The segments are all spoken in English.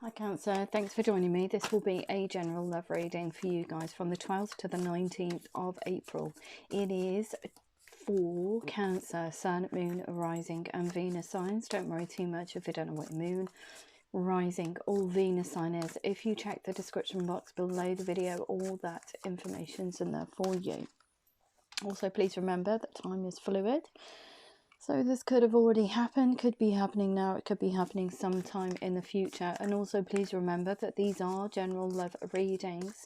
Hi Cancer, thanks for joining me. This will be a general love reading for you guys from the 12th to the 19th of April. It is for Cancer, Sun, Moon, Rising and Venus signs. Don't worry too much if you don't know what Moon, Rising or Venus sign is. If you check the description box below the video, all that information's in there for you. Also, please remember that time is fluid. So this could have already happened, could be happening now, it could be happening sometime in the future. And also please remember that these are general love readings,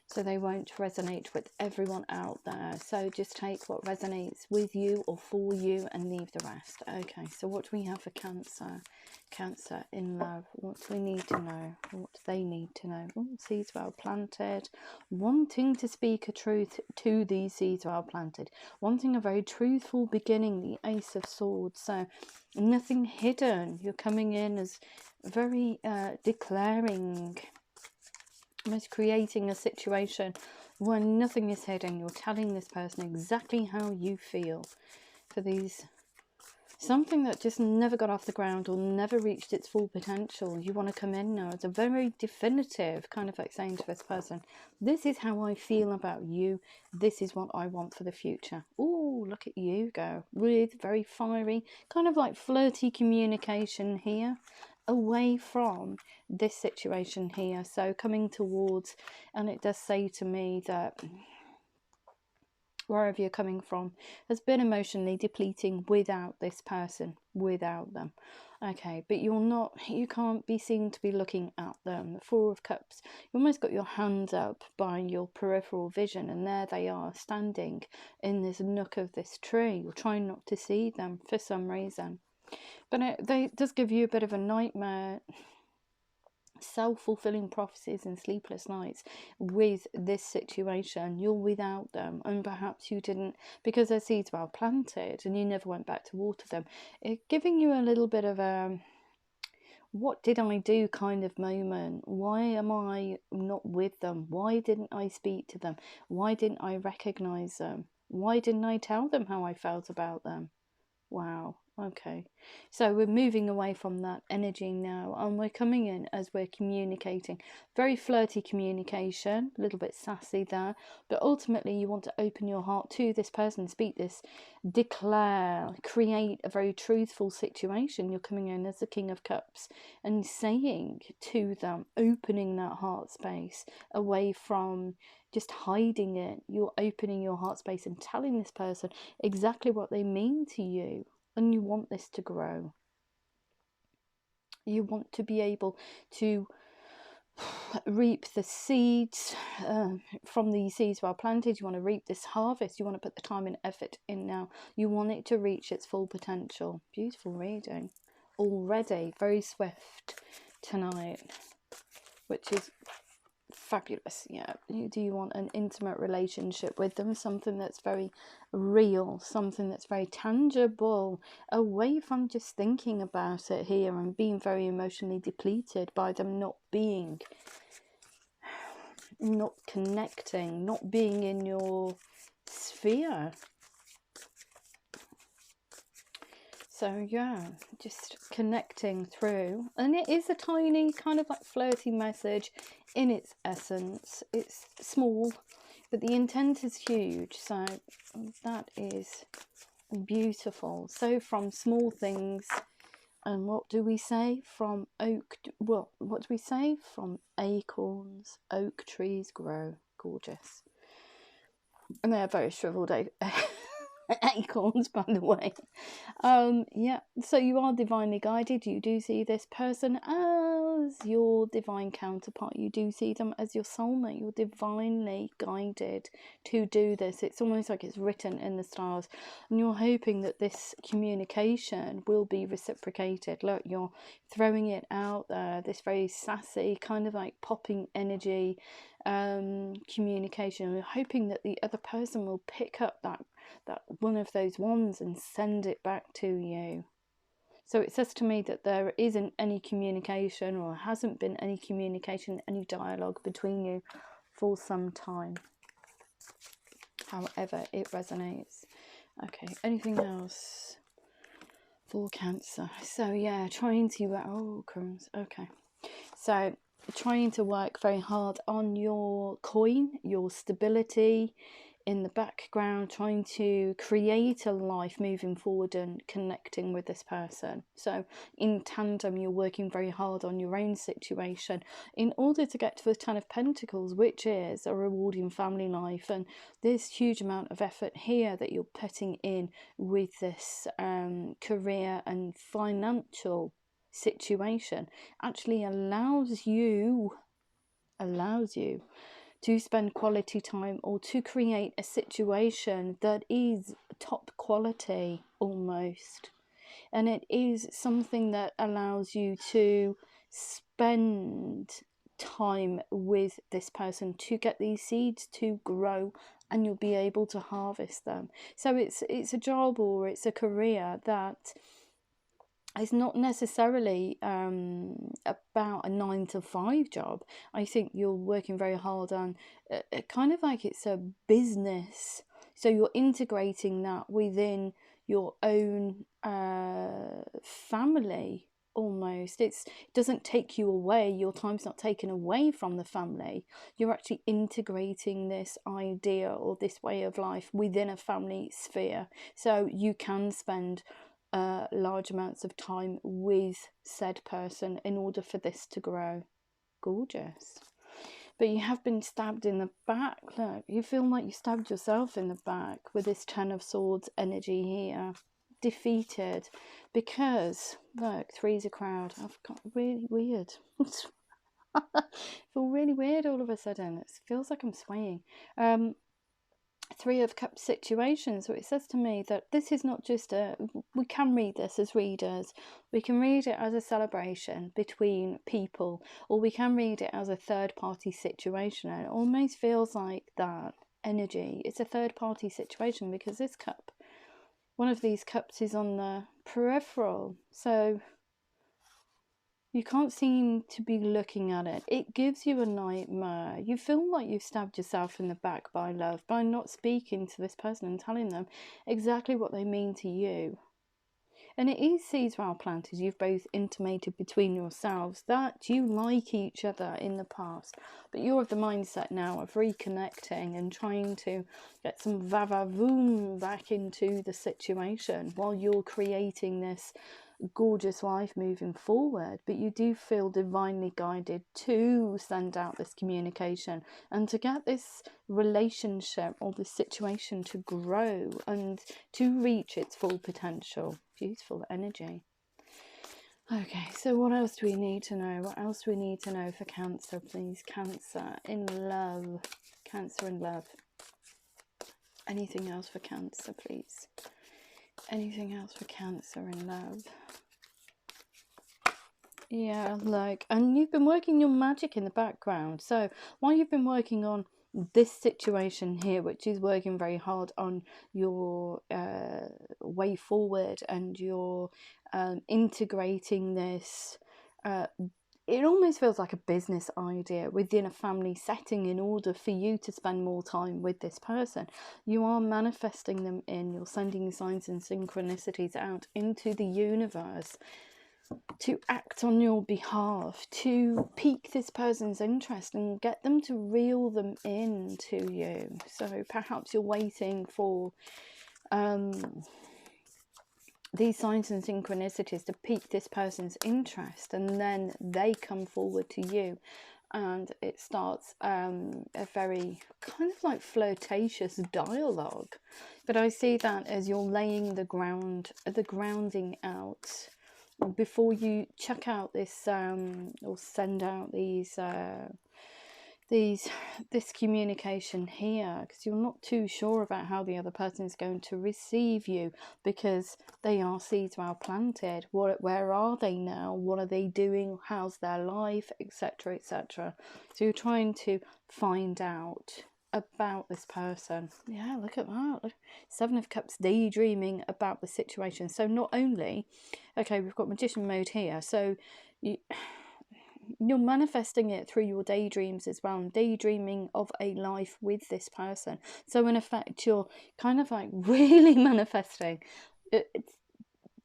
so they won't resonate with everyone out there. So just take what resonates with you or for you and leave the rest. Okay, so what do we have for Cancer? Cancer in love. What do we need to know? What do they need to know? Ooh, seeds well planted. Wanting to speak a truth to these seeds well planted. Wanting a very truthful beginning. The Ace of Swords. So nothing hidden. You're coming in as very declaring, almost creating a situation where nothing is hidden. You're telling this person exactly how you feel for these, something that just never got off the ground or never reached its full potential. You want to come in now. It's a very definitive kind of like saying to this person, this is how I feel about you. This is what I want for the future. Oh, look at you go with very fiery, kind of like flirty communication here, away from this situation here. So coming towards, and it does say to me that wherever you're coming from has been emotionally depleting without this person, without them. Okay, but you can't be seen to be looking at them. The Four of Cups, you almost got your hands up by your peripheral vision, and there they are standing in this nook of this tree. You're trying not to see them for some reason, but it does give you a bit of a nightmare, self-fulfilling prophecies and sleepless nights with this situation. You're without them, and perhaps you didn't, because their seeds well planted and you never went back to water them. It's giving you a little bit of a what did I do kind of moment. Why am I not with them? Why didn't I speak to them? Why didn't I recognize them? Why didn't I tell them how I felt about them? Wow. Okay, so we're moving away from that energy now, and we're coming in as we're communicating. Very flirty communication, a little bit sassy there, but ultimately you want to open your heart to this person, speak this, declare, create a very truthful situation. You're coming in as the King of Cups and saying to them, opening that heart space away from just hiding it. You're opening your heart space and telling this person exactly what they mean to you. And you want this to grow. You want to be able to reap the seeds from these seeds well planted. You want to reap this harvest. You want to put the time and effort in now. You want it to reach its full potential. Beautiful reading. Already very swift tonight, which is fabulous. Yeah, do you want an intimate relationship with them, something that's very real, something that's very tangible, away from just thinking about it here and being very emotionally depleted by them not connecting, not being in your sphere. So yeah, just connecting through, and it is a tiny kind of like flirty message in its essence. It's small, but the intent is huge, so that is beautiful. So from small things, and what do we say? From what do we say? From acorns, oak trees grow. Gorgeous. And they're very shriveled acorns, by the way. Yeah, so you are divinely guided. You do see this person as your divine counterpart. You do see them as your soulmate. You're divinely guided to do this. It's almost like it's written in the stars, and you're hoping that this communication will be reciprocated. Look, you're throwing it out there, this very sassy kind of like popping energy communication. You're hoping that the other person will pick up that one of those wands and send it back to you. So it says to me that there isn't any communication, or hasn't been any communication, any dialogue between you for some time. However it resonates. Okay, anything else for Cancer? So yeah, trying to, oh crumbs, okay. So trying to work very hard on your coin, your stability in the background, trying to create a life moving forward and connecting with this person. So in tandem, you're working very hard on your own situation in order to get to the Ten of Pentacles, which is a rewarding family life. And this huge amount of effort here that you're putting in with this career and financial situation actually allows you to spend quality time, or to create a situation that is top quality almost. And it is something that allows you to spend time with this person to get these seeds to grow, and you'll be able to harvest them. So it's a job, or it's a career that it's not necessarily about a 9 to 5 job. I think you're working very hard on kind of like it's a business. So you're integrating that within your own family almost. It doesn't take you away. Your time's not taken away from the family. You're actually integrating this idea or this way of life within a family sphere. So you can spend large amounts of time with said person in order for this to grow. Gorgeous. But you have been stabbed in the back. Look, you feel like you stabbed yourself in the back with this Ten of Swords energy here. Defeated because, look, three's a crowd. I've got really weird. I feel really weird all of a sudden. It feels like I'm swaying. Three of Cups situation. So it says to me that this is not just we can read this as readers. We can read it as a celebration between people, or we can read it as a third party situation. And it almost feels like that energy. It's a third party situation because this cup, one of these cups is on the peripheral. So you can't seem to be looking at it. It gives you a nightmare. You feel like you've stabbed yourself in the back by love, by not speaking to this person and telling them exactly what they mean to you. And it is seeds well planted. You've both intimated between yourselves that you like each other in the past. But you're of the mindset now of reconnecting and trying to get some va-va-voom back into the situation while you're creating this gorgeous life moving forward. But you do feel divinely guided to send out this communication and to get this relationship or this situation to grow and to reach its full potential. Beautiful energy. Okay, so what else do we need to know? What else do we need to know for Cancer, please? Cancer in love. Cancer in love. Anything else for Cancer, please? Anything else for Cancer in love? Yeah, like, and you've been working your magic in the background. So while you've been working on this situation here, which is working very hard on your way forward, and you're integrating this, it almost feels like a business idea within a family setting in order for you to spend more time with this person. You are manifesting them in, you're sending signs and synchronicities out into the universe to act on your behalf, to pique this person's interest and get them to reel them in to you. So perhaps you're waiting for these signs and synchronicities to pique this person's interest, and then they come forward to you, and it starts a very kind of like flirtatious dialogue. But I see that as you're laying the grounding out before you check out this or send out this communication here, because you're not too sure about how the other person is going to receive you, because they are seeds well planted. Where are they now? What are they doing? How's their life, etc., etc. So you're trying to find out about this person. Yeah, look at that. Look. Seven of Cups, daydreaming about the situation. So not only, okay, we've got Magician mode here, so you're manifesting it through your daydreams as well, and daydreaming of a life with this person. So in effect, you're kind of like really manifesting. It's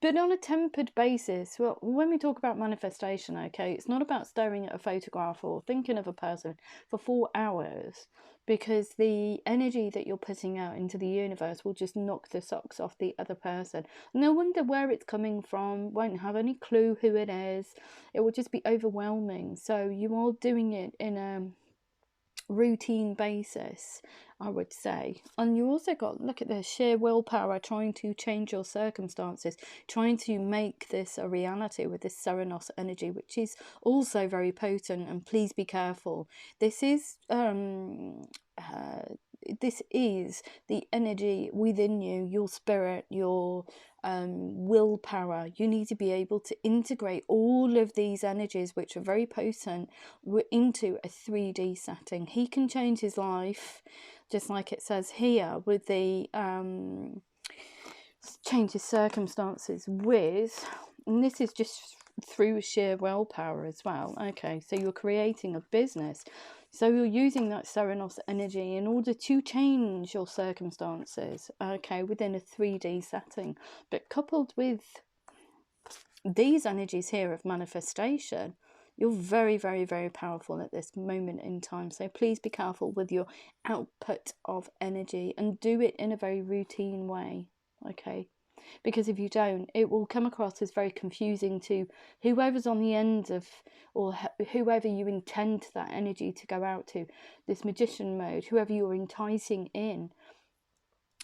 but on a tempered basis. Well, when we talk about manifestation, okay, it's not about staring at a photograph or thinking of a person for 4 hours, because the energy that you're putting out into the universe will just knock the socks off the other person. No wonder where it's coming from, won't have any clue who it is. It will just be overwhelming. So you are doing it in a routine basis, I would say. And you also got, look at the sheer willpower, trying to change your circumstances, trying to make this a reality with this Serenos energy, which is also very potent. And please be careful, this is the energy within you, your spirit, your willpower. You need to be able to integrate all of these energies, which are very potent, into a 3D setting. He can change his life, just like it says here, with the change his circumstances with, and this is just through sheer willpower as well. Okay, so you're creating a business, so you're using that Serenos energy in order to change your circumstances, okay, within a 3D setting. But coupled with these energies here of manifestation, you're very, very, very powerful at this moment in time. So please be careful with your output of energy, and do it in a very routine way, okay? Because if you don't, it will come across as very confusing to whoever's on the end of, or whoever you intend that energy to go out to, this magician mode, whoever you're enticing in.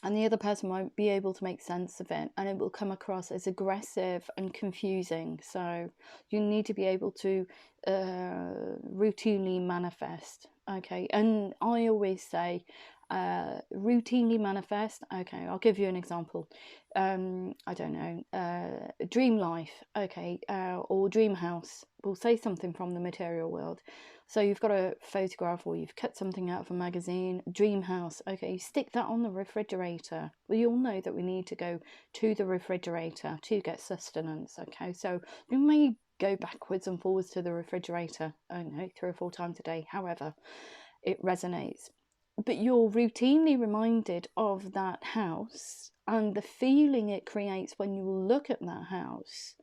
And the other person won't be able to make sense of it, and it will come across as aggressive and confusing. So you need to be able to routinely manifest, okay? And I always say routinely manifest. Okay, I'll give you an example. I don't know, dream life, okay, or dream house. We'll say something from the material world. So you've got a photograph, or you've cut something out of a magazine, dream house. Okay, you stick that on the refrigerator. We all know that we need to go to the refrigerator to get sustenance. Okay, so you may go backwards and forwards to the refrigerator, I don't know, 3 or 4 times a day, however it resonates. But you're routinely reminded of that house and the feeling it creates when you look at that house.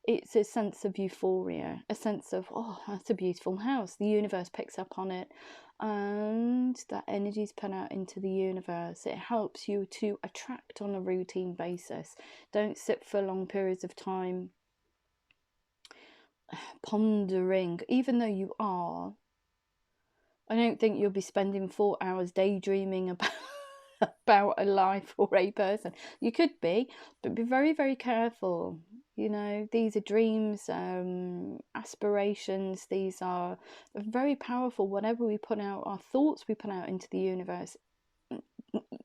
It's a sense of euphoria, a sense of, oh, that's a beautiful house. The universe picks up on it, and that energy is put out into the universe. It helps you to attract on a routine basis. Don't sit for long periods of time pondering, even though you are. I don't think you'll be spending 4 hours daydreaming about a life or a person. You could be, but be very, very careful. You know, these are dreams, aspirations. These are very powerful. Whatever we put out, our thoughts we put out into the universe,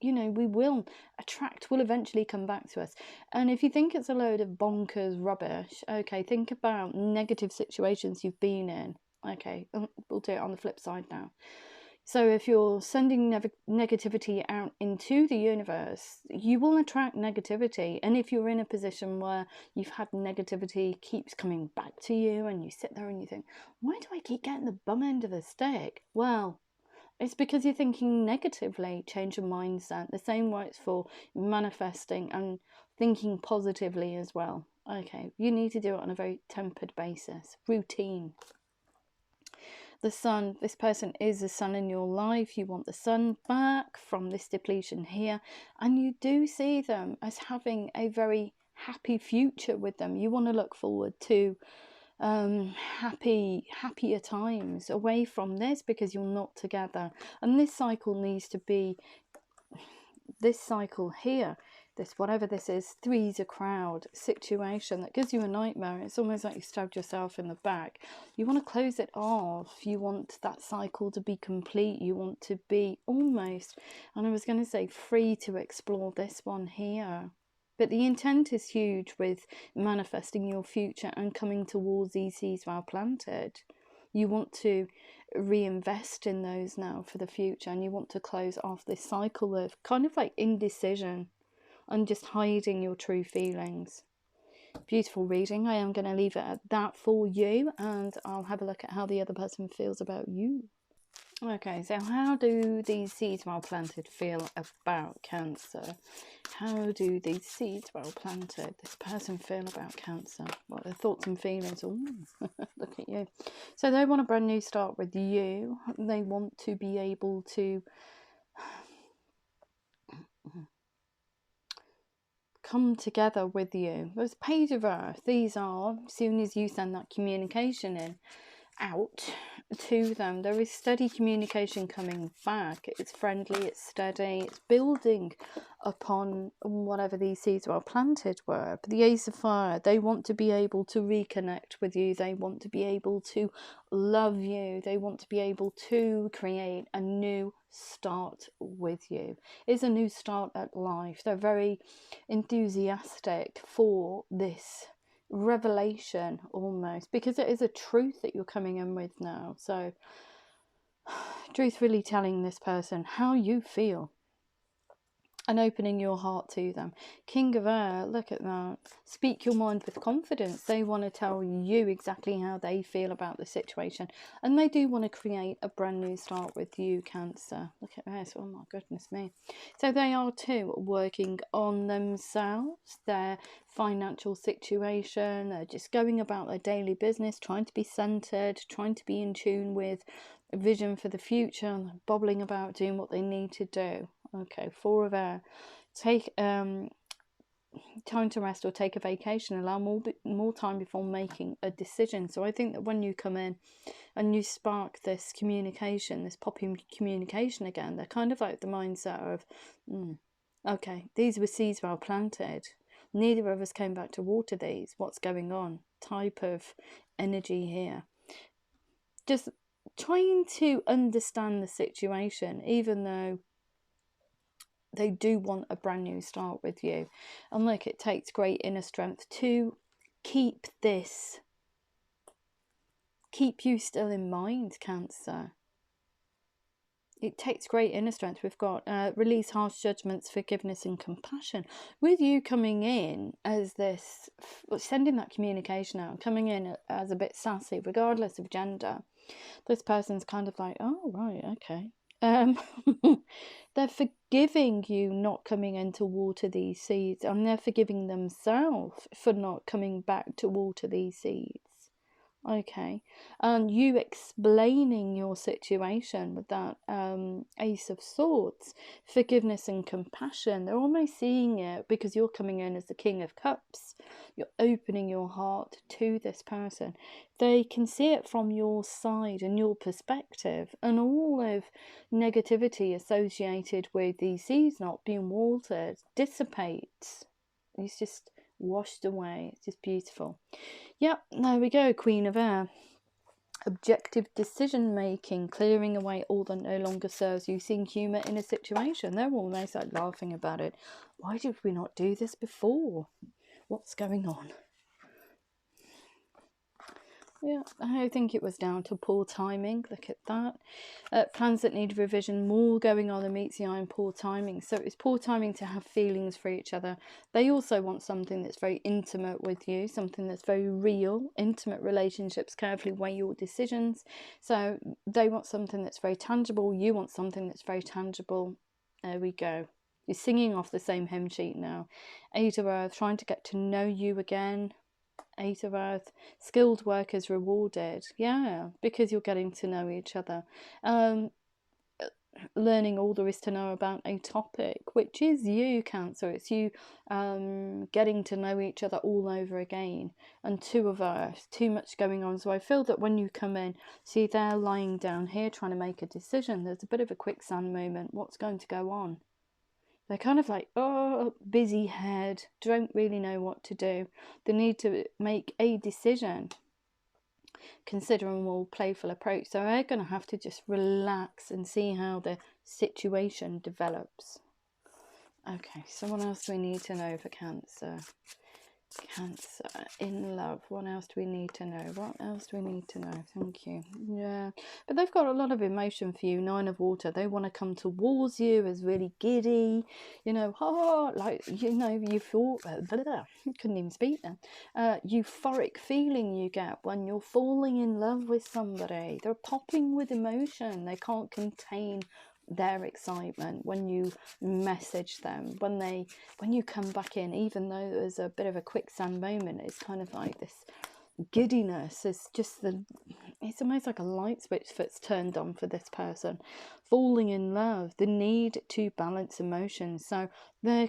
you know, we will attract, will eventually come back to us. And if you think it's a load of bonkers rubbish, okay, think about negative situations you've been in. Okay, we'll do it on the flip side now. So if you're sending negativity out into the universe, you will attract negativity. And if you're in a position where you've had negativity keeps coming back to you, and you sit there and you think, why do I keep getting the bum end of the stick? Well, it's because you're thinking negatively. Change your mindset. The same works for manifesting and thinking positively as well. Okay, you need to do it on a very tempered basis, routine. The sun, this person is the sun in your life. You want the sun back from this depletion here, and you do see them as having a very happy future with them. You want to look forward to happier times away from this, because you're not together. And this cycle needs to be, this cycle here, this, whatever this is, three's a crowd situation that gives you a nightmare. It's almost like you stabbed yourself in the back. You want to close it off. You want that cycle to be complete. You want to be almost, and I was going to say, free to explore this one here. But the intent is huge with manifesting your future and coming towards these seeds well planted. You want to reinvest in those now for the future, and you want to close off this cycle of kind of like indecision and just hiding your true feelings. Beautiful reading. I am going to leave it at that for you, and I'll have a look at how the other person feels about you. Okay, so how do these seeds well planted feel about Cancer? How do these seeds well planted, this person, feel about Cancer? What are their thoughts and feelings? Ooh, look at you. So they want a brand new start with you. They want to be able to come together with you. There's Page of Earth. These are, as soon as you send that communication in, out to them, there is steady communication coming back. It's friendly, it's steady, it's building upon whatever these seeds were planted were. But the Ace of Fire, they want to be able to reconnect with you. They want to be able to love you. They want to be able to create a new start with you. It's a new start at life. They're very enthusiastic for this revelation, almost, because it is a truth that you're coming in with now. So truth, really telling this person how you feel and opening your heart to them. King of Air, look at that. Speak your mind with confidence. They want to tell you exactly how they feel about the situation, and they do want to create a brand new start with you, Cancer. Look at this. Oh my goodness me. So they are too working on themselves, their financial situation. They're just going about their daily business, trying to be centered, trying to be in tune with a vision for the future, bobbling about doing what they need to do. Okay, Four of Air. Take time to rest or take a vacation. Allow more time before making a decision. So I think that when you come in and you spark this communication, this popping communication again, they're kind of like the mindset of, okay, these were seeds well planted. Neither of us came back to water these. What's going on? Type of energy here. Just trying to understand the situation, even though they do want a brand new start with you. And look, it takes great inner strength to keep you still in mind, Cancer. It takes great inner strength. We've got release harsh judgments, forgiveness and compassion. With you coming in as this, sending that communication out, coming in as a bit sassy, regardless of gender, this person's kind of like, oh, right, okay. They're forgiving you not coming in to water these seeds, and they're forgiving themselves for not coming back to water these seeds. Okay, and you explaining your situation with that Ace of Swords, forgiveness and compassion. They're almost seeing it because you're coming in as the King of Cups. You're opening your heart to this person. They can see it from your side and your perspective, and all of negativity associated with these seeds not being watered dissipates. It's just washed away. It's just beautiful. Yep, there we go, Queen of Air. Objective decision making, clearing away all that no longer serves you, seeing humour in a situation. They're almost like laughing about it. Why did we not do this before? What's going on? Yeah, I think it was down to poor timing. Look at that. Plans that need revision, more going on than meets the eye, and poor timing. So it's poor timing to have feelings for each other. They also want something that's very intimate with you, something that's very real. Intimate relationships carefully weigh your decisions. So they want something that's very tangible. You want something that's very tangible. There we go. You're singing off the same hymn sheet now. Eight of Earth, trying to get to know you again. Eight of Earth, skilled workers rewarded. Yeah, because you're getting to know each other. Learning all there is to know about a topic, which is you, Cancer. It's you getting to know each other all over again. And Two of Earth, too much going on. So I feel that when you come in, see they're lying down here trying to make a decision. There's a bit of a quicksand moment. What's going to go on? They're kind of like, oh, busy head, don't really know what to do. They need to make a decision, consider a more playful approach. So they're going to have to just relax and see how the situation develops. Okay, so what else do we need to know for Cancer? Cancer in love. What else do we need to know? What else do we need to know? Thank you. Yeah, but they've got a lot of emotion for you. 9 of water. They want to come towards you as really giddy, you know, like, you know, you feel couldn't even speak then. Euphoric feeling you get when you're falling in love with somebody. They're popping with emotion. They can't contain their excitement when you message them, when you come back in, even though there's a bit of a quicksand moment. It's kind of like this giddiness. It's just it's almost like a light switch that's turned on for this person. Falling in love, the need to balance emotions. So they're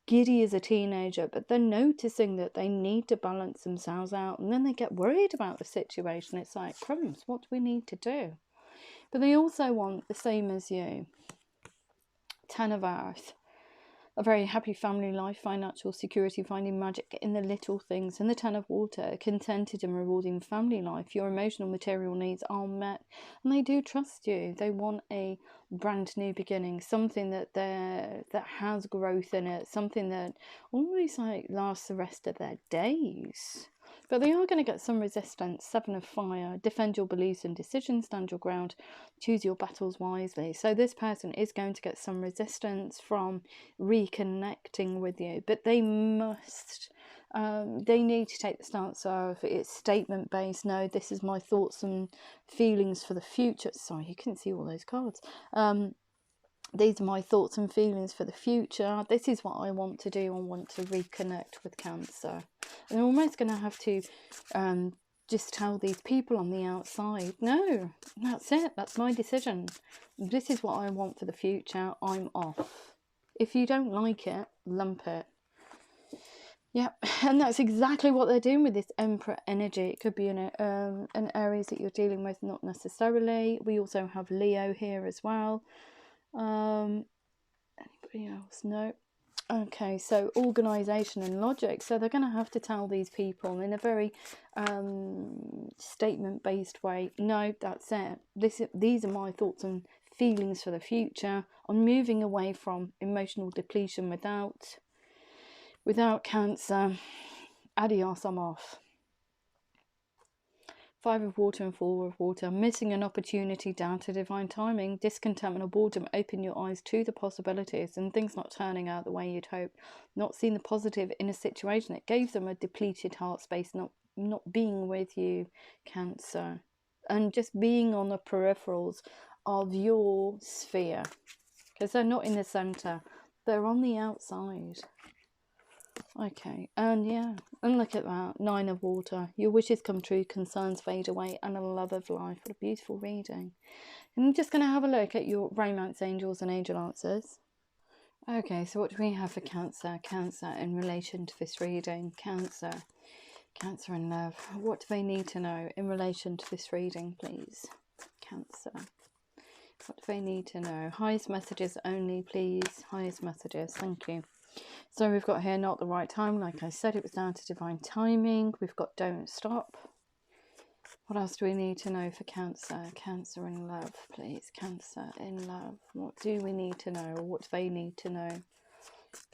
giddy as a teenager, but they're noticing that they need to balance themselves out, and then they get worried about the situation. It's like, crumbs, what do we need to do? But they also want the same as you. 10 of Earth, a very happy family life, financial security, finding magic in the little things. And the 10 of Water, a contented and rewarding family life. Your emotional, material needs are met, and they do trust you. They want a brand new beginning, something that has growth in it, something that almost like lasts the rest of their days. But they are going to get some resistance. 7 of Fire. Defend your beliefs and decisions. Stand your ground. Choose your battles wisely. So this person is going to get some resistance from reconnecting with you. But they must... they need to take the stance of, it's statement based. No, this is my thoughts and feelings for the future. Sorry, you couldn't see all those cards. These are my thoughts and feelings for the future. This is what I want to do. I want to reconnect with Cancer. And I'm almost going to have to just tell these people on the outside, no, that's it. That's my decision. This is what I want for the future. I'm off. If you don't like it, lump it. Yep, and that's exactly what they're doing with this Emperor energy. It could be in areas that you're dealing with, not necessarily. We also have Leo here as well. Anybody else? No. Okay, so organisation and logic. So they're going to have to tell these people in a very statement-based way, no, that's it. These are my thoughts and feelings for the future. I'm moving away from emotional depletion without Cancer. Adios, I'm off. 5 of Water and 4 of Water. Missing an opportunity, down to divine timing, discontentment or boredom. Open your eyes to the possibilities and things not turning out the way you'd hope. Not seeing the positive in a situation that gave them a depleted heart space. Not being with you, Cancer. And just being on the peripherals of your sphere. Because they're not in the centre. They're on the outside. Okay, and yeah, and look at that, 9 of Water. Your wishes come true, concerns fade away, and a love of life. What a beautiful reading. And I'm just going to have a look at your romance angels and angel answers. Okay, so what do we have for Cancer? Cancer in relation to this reading. Cancer in love. What do they need to know in relation to this reading, please? Cancer. What do they need to know? Highest messages only, please. Highest messages. Thank you. So we've got here, not the right time. Like I said, it was down to divine timing. We've got don't stop. What else do we need to know for Cancer? Cancer in love, please. Cancer in love. What do we need to know? Or what do they need to know?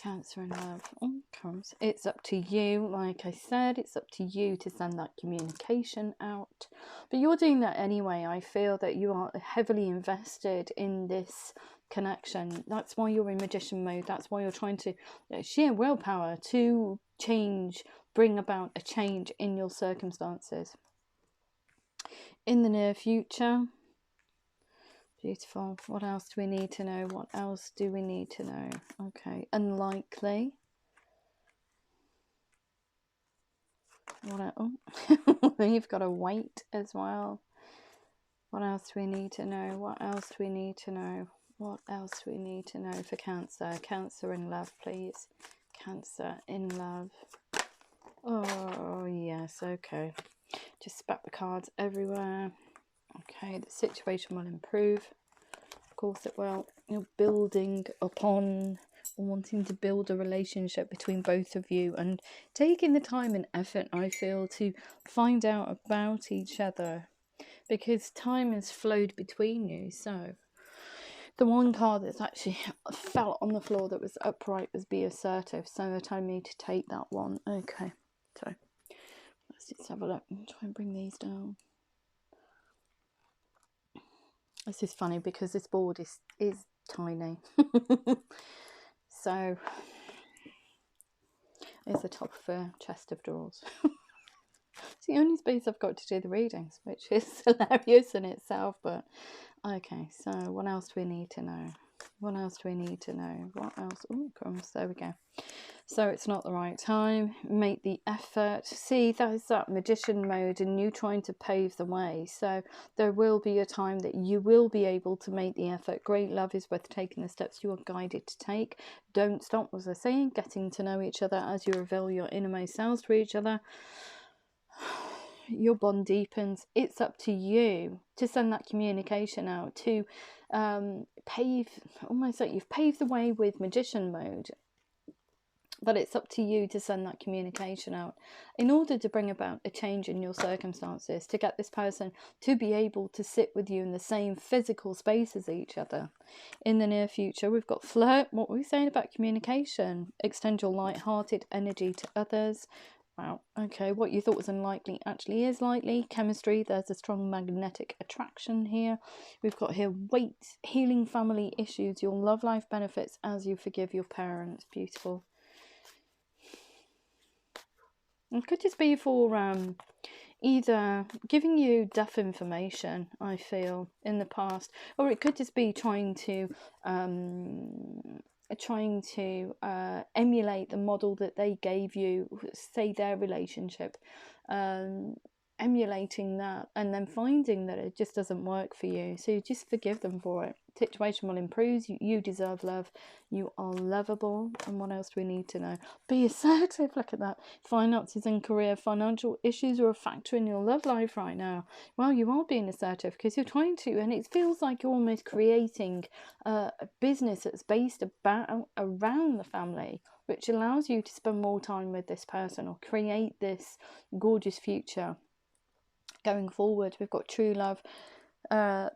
Cancer in love. Oh, comes. It's up to you. Like I said, it's up to you to send that communication out. But you're doing that anyway. I feel that you are heavily invested in this connection. That's why you're in magician mode. That's why you're trying to sheer willpower to change, bring about a change in your circumstances in the near future. Beautiful. What else do we need to know? What else do we need to know? Okay, unlikely. You've got to wait as well. What else do we need to know? What else do we need to know? What else do we need to know for Cancer? Cancer in love, please. Cancer in love. Oh, yes, okay. Just spat the cards everywhere. Okay, the situation will improve. Of course it will. You're building upon, wanting to build a relationship between both of you and taking the time and effort, I feel, to find out about each other. Because time has flowed between you, so The one card that's actually fell on the floor that was upright was be assertive. So they're telling me to take that one. Okay, so let's just have a look and try and bring these down. This is funny because this board is tiny. So it's the top of a chest of drawers. It's the only space I've got to do the readings, which is hilarious in itself. But okay, so what else do we need to know? What else do we need to know? What else? Oh, crumbs. There we go. So it's not the right time. Make the effort. See, that is that magician mode and you trying to pave the way. So there will be a time that you will be able to make the effort. Great love is worth taking the steps you are guided to take. Don't stop, as I say, getting to know each other as you reveal your innermost selves to each other. Your bond deepens. It's up to you to send that communication out, to pave, almost like you've paved the way with magician mode, but it's up to you to send that communication out in order to bring about a change in your circumstances, to get this person to be able to sit with you in the same physical space as each other. In the near future, we've got flirt. What were we saying about communication? Extend your light-hearted energy to others. Wow, okay, what you thought was unlikely actually is likely. Chemistry, there's a strong magnetic attraction here. We've got here weight, healing family issues, your love life benefits as you forgive your parents. Beautiful. It could just be for either giving you deaf information, I feel, in the past, or it could just be trying to emulate the model that they gave you, say their relationship, emulating that and then finding that it just doesn't work for you. So you just forgive them for it. Situation will improve. You deserve love. You are lovable. And what else do we need to know? Be assertive. Look at that. Finances and career. Financial issues are a factor in your love life right now. Well, you are being assertive because you're trying to, and it feels like you're almost creating a business that's based around the family, which allows you to spend more time with this person or create this gorgeous future going forward. We've got true love.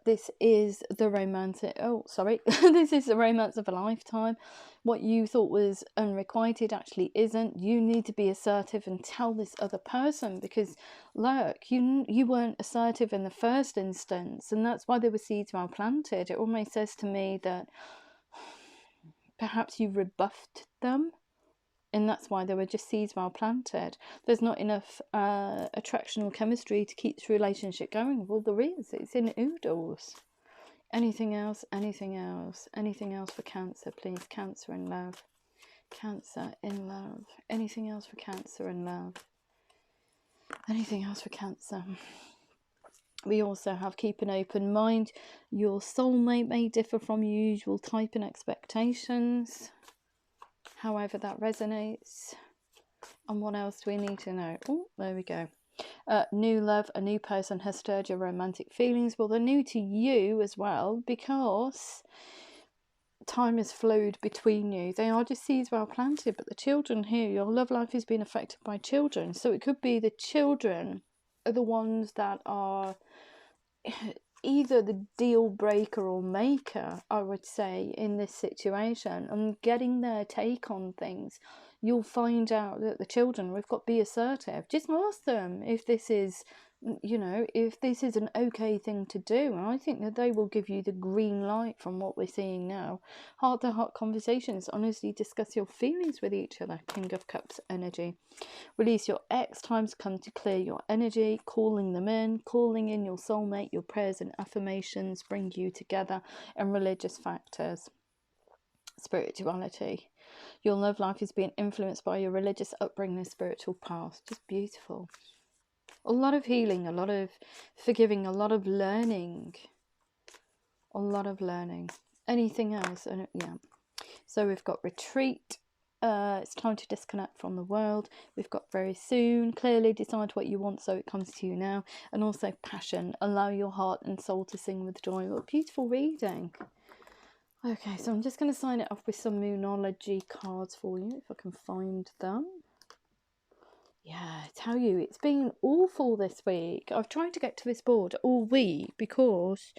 This is the romantic, this is the romance of a lifetime. What you thought was unrequited actually isn't. You need to be assertive and tell this other person, because look, you weren't assertive in the first instance, and that's why there were seeds well planted. It almost says to me that perhaps you rebuffed them, and that's why there were just seeds well planted. There's not enough attractional chemistry to keep this relationship going. Well, there is. It's in oodles. Anything else? Anything else? Anything else for Cancer, please? Cancer in love. Cancer in love. Anything else for Cancer in love? Anything else for Cancer? We also have keep an open mind. Your soulmate may differ from your usual type and expectations, however that resonates. And what else do we need to know? Oh, there we go. New love, a new person has stirred your romantic feelings. Well, they're new to you as well, because time has flowed between you. They are just seeds well planted, but the children here, your love life is being affected by children. So it could be the children are the ones that are either the deal breaker or maker, I would say, in this situation, and getting their take on things. You'll find out that the children, we've got to be assertive. Just ask them if this is, if this is an okay thing to do. And I think that they will give you the green light from what we're seeing now. Heart-to-heart conversations. Honestly discuss your feelings with each other. King of Cups energy. Release your ex. Time's come to clear your energy. Calling them in. Calling in your soulmate. Your prayers and affirmations bring you together. And religious factors. Spirituality. Your love life is being influenced by your religious upbringing and spiritual past. Just beautiful. A lot of healing, a lot of forgiving, a lot of learning. A lot of learning. Anything else? Yeah. So we've got retreat. It's time to disconnect from the world. We've got very soon. Clearly decide what you want so it comes to you now. And also passion. Allow your heart and soul to sing with joy. What a beautiful reading. Okay, so I'm just going to sign it off with some Moonology cards for you, if I can find them. Yeah, I tell you, it's been awful this week. I've tried to get to this board all week because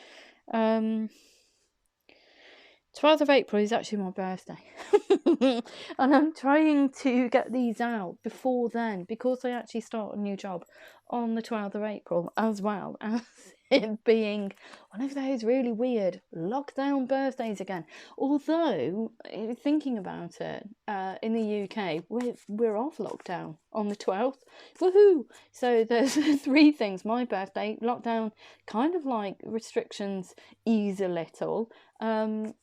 12th of April is actually my birthday. And I'm trying to get these out before then, because I actually start a new job on the 12th of April, as well as it being one of those really weird lockdown birthdays again. Although, thinking about it, in the UK, we're off lockdown on the 12th. Woohoo! So there's three things: my birthday, lockdown, kind of like restrictions ease a little, and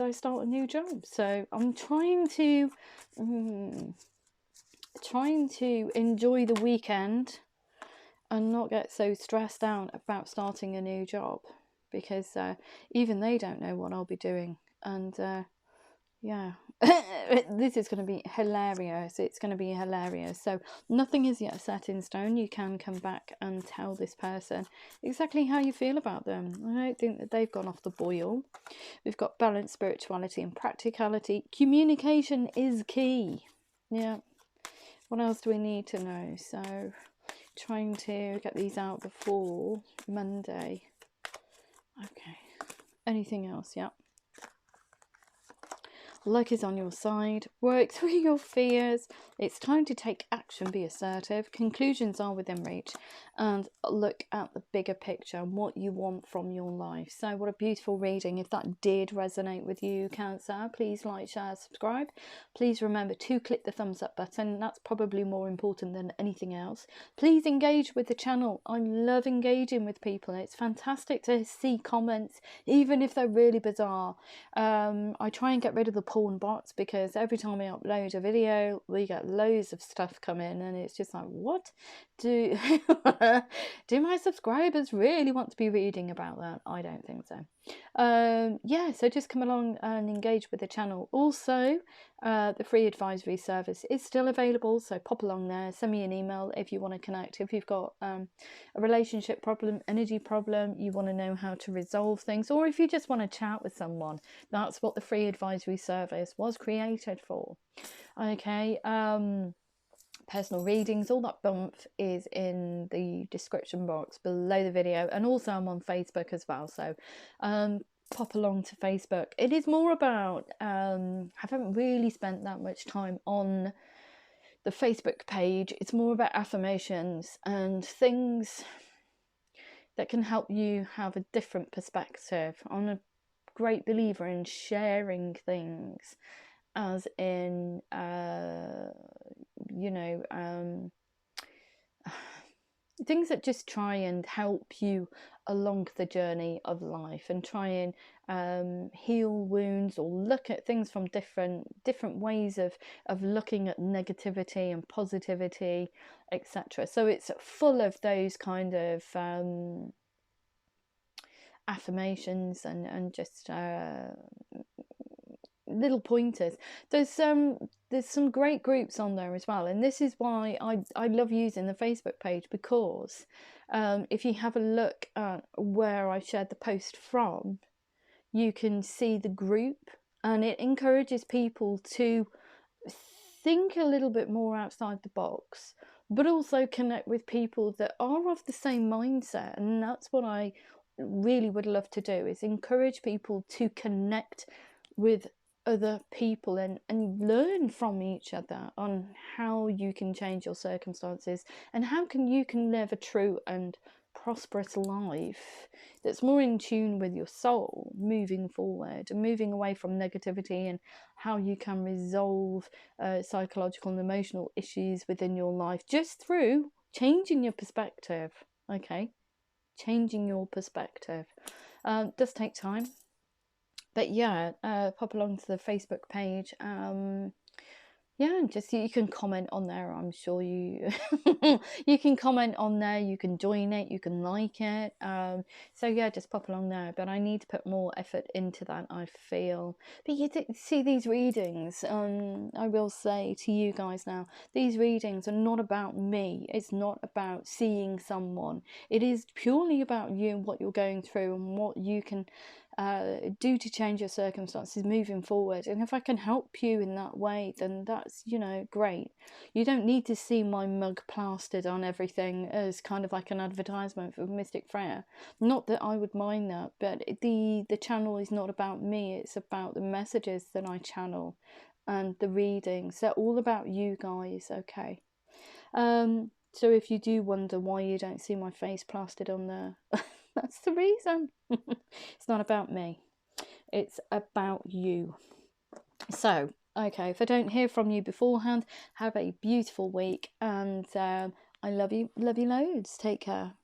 I start a new job. So I'm trying to enjoy the weekend and not get so stressed out about starting a new job, because even they don't know what I'll be doing. And yeah, this is going to be hilarious. It's going to be hilarious. So nothing is yet set in stone. You can come back and tell this person exactly how you feel about them. I don't think that they've gone off the boil. We've got balance, spirituality and practicality. Communication is key. Yeah. What else do we need to know? So trying to get these out before Monday. Okay. Anything else? Yeah. Luck is on your side. Work through your fears. It's time to take action, be assertive. Conclusions are within reach. And look at the bigger picture and what you want from your life. So what a beautiful reading. If that did resonate with you, Cancer, please like, share, subscribe. Please remember to click the thumbs up button. That's probably more important than anything else. Please engage with the channel. I love engaging with people. It's fantastic to see comments, even if they're really bizarre. I try and get rid of the porn bots, because every time I upload a video we get loads of stuff come in, and it's just like, what do my subscribers really want to be reading about that? I don't think so. Yeah, so just come along and engage with the channel. Also, the free advisory service is still available, so pop along there, send me an email if you want to connect. If you've got a relationship problem, energy problem, you want to know how to resolve things, or if you just want to chat with someone, that's what the free advisory service was created for. Okay. Personal readings, all that bump is in the description box below the video, and also I'm on Facebook as well, so pop along to Facebook. It is more about haven't really spent that much time on the Facebook page. It's more about affirmations and things that can help you have a different perspective. I'm a great believer in sharing things, as in things that just try and help you along the journey of life, and try and heal wounds, or look at things from different ways of looking at negativity and positivity, etc. So it's full of those kind of affirmations and just little pointers. There's some great groups on there as well, and this is why I love using the Facebook page, because if you have a look at where I shared the post from, you can see the group, and it encourages people to think a little bit more outside the box, but also connect with people that are of the same mindset. And that's what I really would love to do, is encourage people to connect with other people and learn from each other on how you can change your circumstances, and how you can live a true and prosperous life that's more in tune with your soul, moving forward and moving away from negativity, and how you can resolve psychological and emotional issues within your life just through changing your perspective. Okay, changing your perspective does take time. But yeah, pop along to the Facebook page. Yeah, and just you can comment on there. I'm sure you you can comment on there. You can join it. You can like it. So yeah, just pop along there. But I need to put more effort into that, I feel. But you see these readings. I will say to you guys now, these readings are not about me. It's not about seeing someone. It is purely about you and what you're going through, and what you can due to change your circumstances moving forward. And if I can help you in that way, then that's, you know, great. You don't need to see my mug plastered on everything as kind of like an advertisement for Mystic Freya. Not that I would mind that, but the channel is not about me, it's about the messages that I channel and the readings. They're all about you guys, okay? So if you do wonder why you don't see my face plastered on there, that's the reason. It's not about me, it's about you. So, okay, if I don't hear from you beforehand, have a beautiful week, and I love you loads. Take care.